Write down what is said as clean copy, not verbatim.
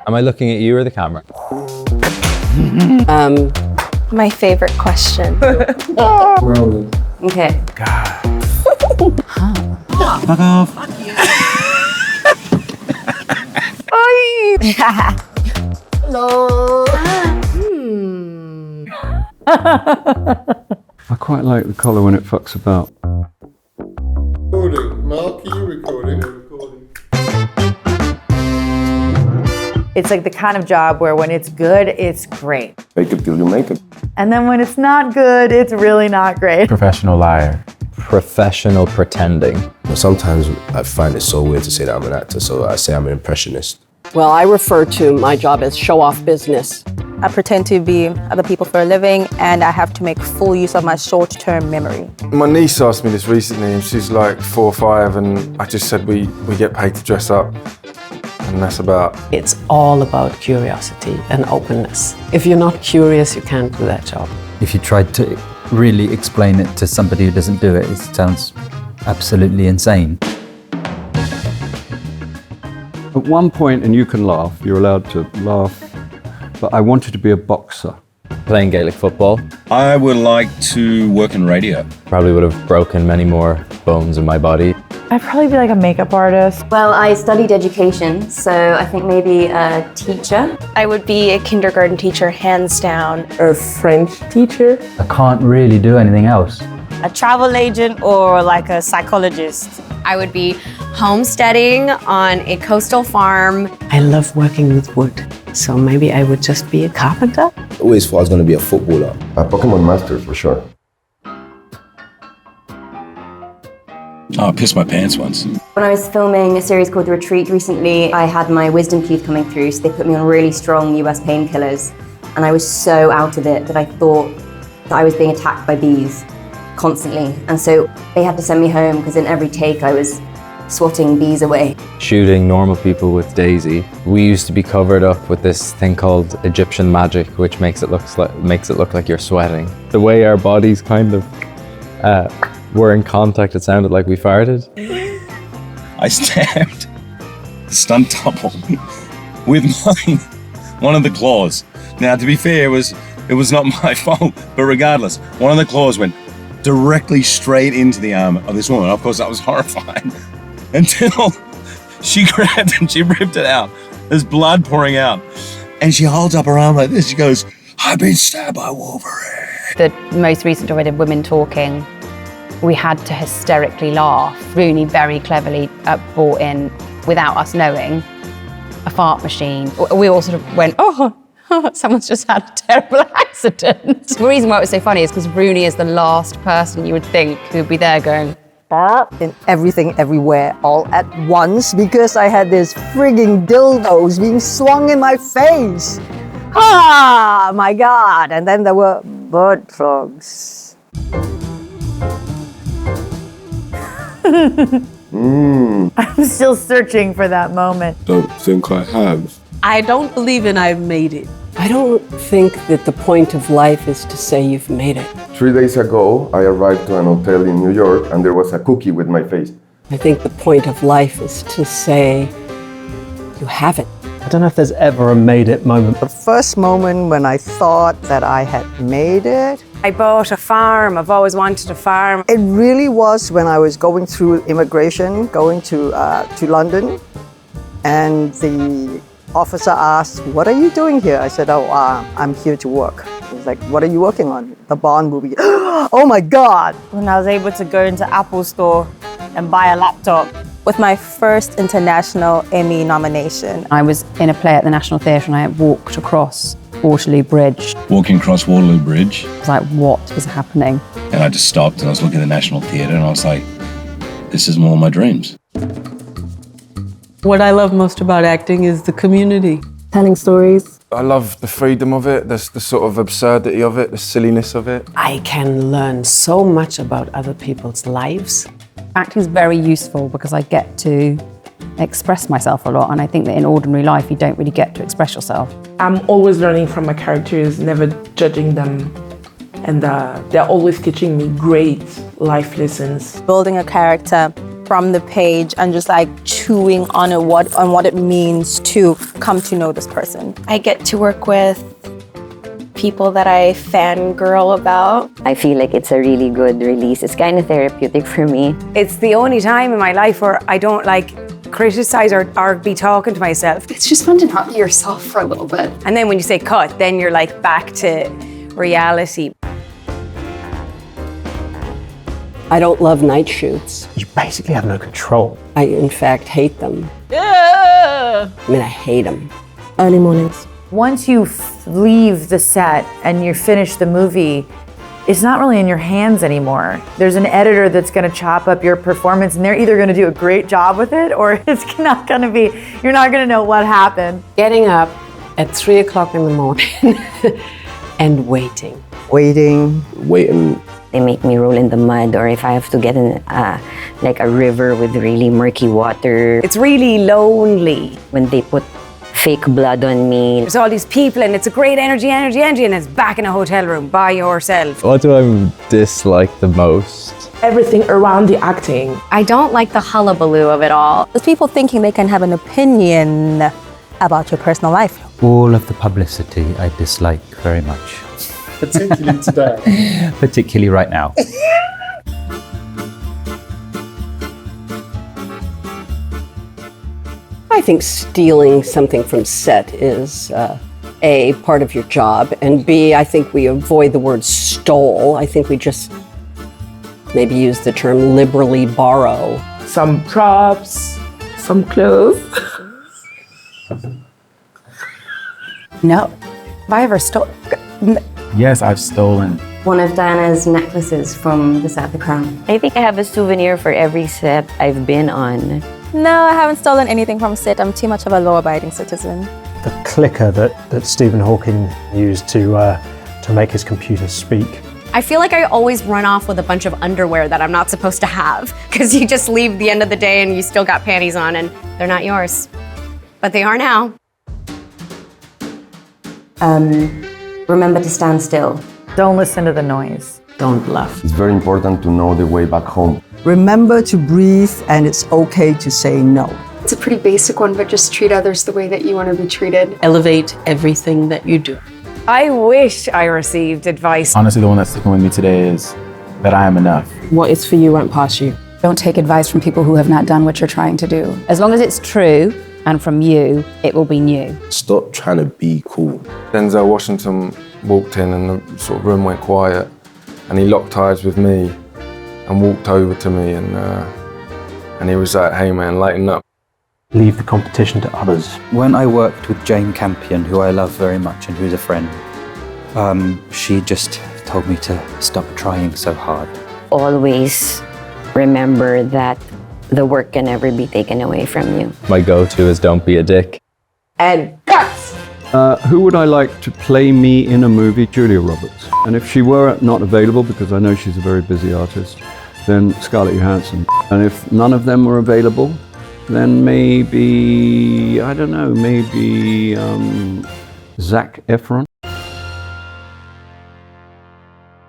Am I looking at you or the camera? My favorite question. Rolling. Okay. God. Fuck off. Hello. I quite like the collar when it fucks about. Recording. Marky, recording. It's like the kind of job where when it's good, it's great. Fake it till you make it. And then when it's not good, it's really not great. Professional liar. Professional pretending. Sometimes I find it so weird to say that I'm an actor, so I say I'm an impressionist. Well, I refer to my job as show-off business. I pretend to be other people for a living, and I have to make full use of my short-term memory. My niece asked me this recently, and she's like 4 or 5, and I just said we get paid to dress up. And that's about. It's all about curiosity and openness. If you're not curious, you can't do that job. If you tried to really explain it to somebody who doesn't do it, it sounds absolutely insane. At one point, and you can laugh, you're allowed to laugh, but I wanted to be a boxer. Playing Gaelic football. I would like to work in radio. Probably would have broken many more bones in my body. I'd probably be like a makeup artist. Well, I studied education, so I think maybe a teacher. I would be a kindergarten teacher, hands down. A French teacher. I can't really do anything else. A travel agent or like a psychologist. I would be homesteading on a coastal farm. I love working with wood, so maybe I would just be a carpenter. I always thought I was going to be a footballer. A Pokemon Master for sure. Oh, I pissed my pants once. When I was filming a series called The Retreat recently, I had my wisdom teeth coming through, so they put me on really strong US painkillers. And I was so out of it that I thought that I was being attacked by bees constantly. And so they had to send me home because in every take I was swatting bees away. Shooting normal people with Daisy. We used to be covered up with this thing called Egyptian magic, which makes it look like you're sweating. The way our bodies kind of were in contact, it sounded like we farted. I stabbed the stunt double with one of the claws. Now, to be fair, it was not my fault, but regardless, one of the claws went directly straight into the arm of this woman. Of course, I was horrified until she grabbed and she ripped it out. There's blood pouring out. And she holds up her arm like this. She goes, "I've been stabbed by Wolverine." The most recent job I did, Women Talking, we had to hysterically laugh. Rooney very cleverly brought in, without us knowing, a fart machine. We all sort of went, oh, someone's just had a terrible accident. The reason why it was so funny is because Rooney is the last person you would think who would be there going, in everything, everywhere, all at once, because I had this frigging dildos being swung in my face. Ah, my God. And then there were bird frogs. I'm still searching for that moment. Don't think I have. I don't believe in I've made it. I don't think that the point of life is to say you've made it. 3 days ago, I arrived to an hotel in New York and there was a cookie with my face. I think the point of life is to say you haven't. I don't know if there's ever a made it moment. The first moment when I thought that I had made it, I bought a farm. I've always wanted a farm. it really was when I was going through immigration, going to London, and the officer asked, "What are you doing here?" I said, "Oh, I'm here to work." He was like, "What are you working on?" The Bond movie. Oh my God! When I was able to go into Apple store and buy a laptop. With my first international Emmy nomination. I was in a play at the National Theatre and I walked across Waterloo Bridge. Walking across Waterloo Bridge, I was like, what is happening? and I just stopped and I was looking at the National Theatre and I was like, this is more of my dreams. What I love most about acting is the community. Telling stories. I love the freedom of it, the sort of absurdity of it, the silliness of it. I can learn so much about other people's lives. Acting is very useful because I get to express myself a lot, and I think that in ordinary life you don't really get to express yourself. I'm always learning from my characters, never judging them, and they're always teaching me great life lessons. Building a character from the page and just like chewing on what it means to come to know this person. I get to work with people that I fangirl about. I feel like it's a really good release. It's kind of therapeutic for me. It's the only time in my life where I don't like criticize or be talking to myself. It's just fun to not be yourself for a little bit. And then when you say cut, then you're like back to reality. I don't love night shoots. You basically have no control. I, in fact, hate them. I mean, I hate them. Early mornings. Once you leave the set and you finish the movie, it's not really in your hands anymore. There's an editor that's gonna chop up your performance and they're either gonna do a great job with it or it's not gonna be, you're not gonna know what happened. Getting up at 3 o'clock in the morning and waiting. Waiting. They make me roll in the mud, or if I have to get in like a river with really murky water. It's really lonely. When they put fake blood on me. There's all these people and it's a great energy, and it's back in a hotel room by yourself. What do I dislike the most? Everything around the acting. I don't like the hullabaloo of it all. There's people thinking they can have an opinion about your personal life. All of the publicity I dislike very much. Particularly today. Particularly right now. I think stealing something from set is A, part of your job, and B, I think we avoid the word stole. I think we just maybe use the term liberally borrow. Some props, some clothes. No. Have I ever stolen? Yes, I've stolen. One of Diana's necklaces from the set of The Crown. I think I have a souvenir for every set I've been on. No, I haven't stolen anything from set. I'm too much of a law-abiding citizen. The clicker that Stephen Hawking used to make his computer speak. I feel like I always run off with a bunch of underwear that I'm not supposed to have because you just leave the end of the day and you still got panties on and they're not yours. But they are now. Remember to stand still. Don't listen to the noise. Don't bluff. It's very important to know the way back home. Remember to breathe, and it's okay to say no. It's a pretty basic one, but just treat others the way that you want to be treated. Elevate everything that you do. I wish I received advice. Honestly, the one that's sticking with me today is that I am enough. What is for you won't pass you. Don't take advice from people who have not done what you're trying to do. As long as it's true and from you, it will be new. Stop trying to be cool. Denzel Washington walked in and the sort of room went quiet and he locked eyes with me and walked over to me and he was like, hey man, lighten up. Leave the competition to others. When I worked with Jane Campion, who I love very much and who's a friend, she just told me to stop trying so hard. Always remember that the work can never be taken away from you. My go-to is don't be a dick. And guts! Who would I like to play me in a movie? Julia Roberts. And if she were not available, because I know she's a very busy artist, then Scarlett Johansson. And if none of them were available, then maybe, I don't know, maybe Zac Efron.